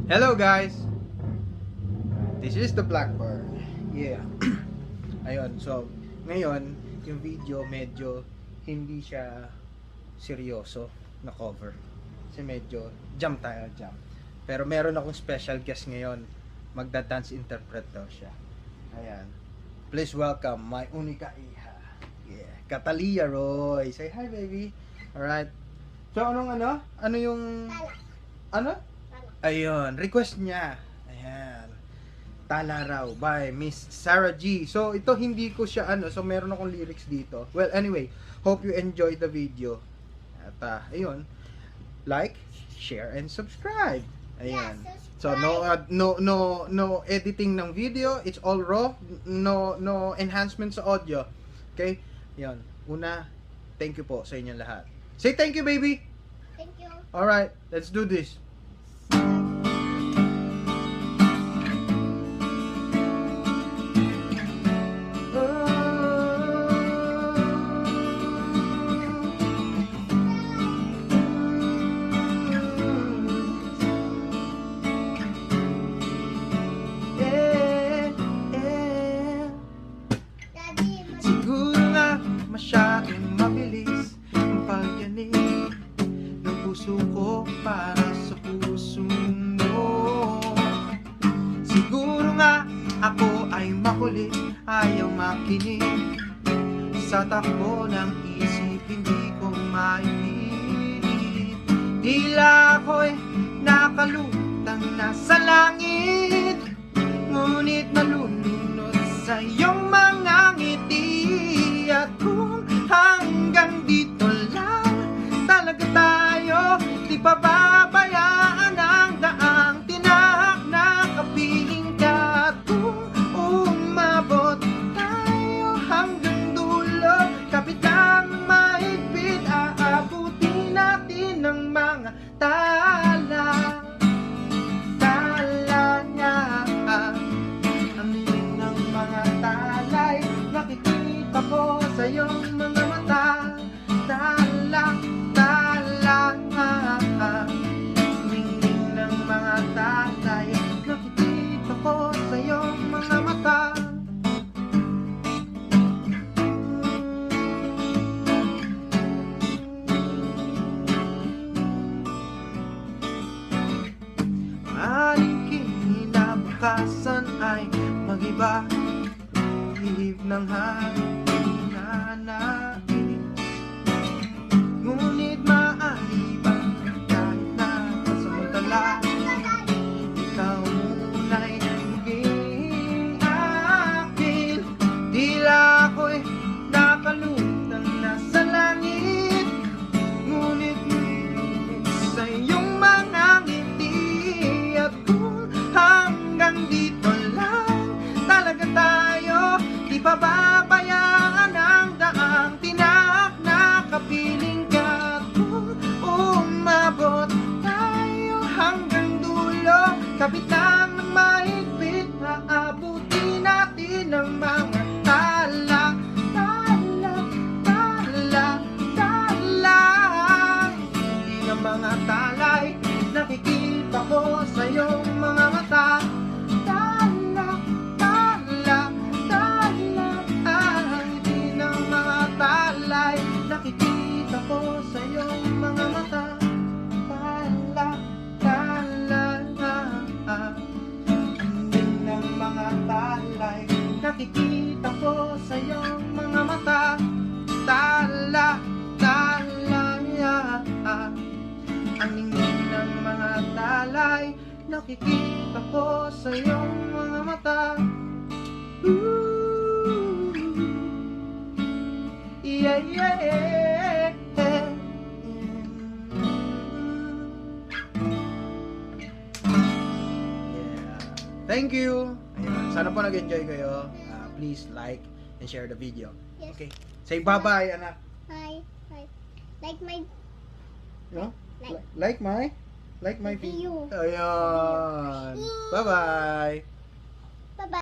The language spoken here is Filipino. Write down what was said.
Hello guys! This is the Blackbird. Yeah. Ayun, so ngayon yung video medyo hindi siya seryoso na cover. Kasi medyo jump tayo, jump. Pero meron akong special guest ngayon. Magda-dance interpret daw siya. Ayan. Please welcome my unika iha. Yeah. Catalia Roy. Say hi baby. Alright. So anong ano? Ano yung... Ano? Ayun, request niya. Ayan. Tala raw by Miss Sarah G. So ito hindi ko siya ano, so meron akong lyrics dito. Well, anyway, hope you enjoyed the video. At ayun, like, share and subscribe. Ayan. So no editing ng video, it's all raw, no enhancements sa audio. Okay? Ayun. Una, thank you po sa inyong lahat. Say thank you, baby. Thank you. All right, let's do this. Siguro nga masyadong mabilis ang pagyanig ng puso ko para sa puso mo. Siguro nga ako ay makulit, ayaw makinig sa takbo ng isip, hindi ko maipilit. Tila ako'y nakalutang nasa langit, ngunit nalulunod sa iyong mga ngiti. At kung hanggang dito lang talaga tayo, di pababayaan ang daang tinahak na kapiling ka. At kung umabot tayo hanggang dulo, kapitang mahigpit, aabutin natin ng mga tala. Tala nga, ang ng mga talay, nakikita ko sa iyong mga mata. Tala, tala nga, ningning ng mga talay, nakikita ko sa iyong mga mata. Aling kinabukasan ay mag-iba, ihip ng hangin na nais. Ngunit maaari bang kahit na pasamantala, ikaw muna'y maging akin. Tila ako'y nakalutang nasa langit, ngunit sa iyong mga ngiti. At kung hanggang dito lang talaga tayo, di pababayaan ang daang tinahak na kapiling ka. At kung umabot tayo hanggang dulo, kapitang ng mahigpit, aabutin natin ang mga tala. Tala, tala, tala. Hindi ng mga talay, nakikita ko sa iyong mga mata. Tala, tala, tala. Hindi ng mga talay, nakikita ko sa iyong mga mata. Tala, tala. Hindi ng mga talay, nakikita ko sa iyong mga mata. Tala, tala. Ang ningning ng mga talay, nakikita ko sa iyong mga mata. Ooh, yeah, yeah, yeah. Thank you. Ayun. Sana po nag-enjoy kayo. Please like and share the video. Yes. Okay. Say bye-bye, anak. Hi. Hi. Like my No? Like. Like my Video. Ayun. Bye-bye.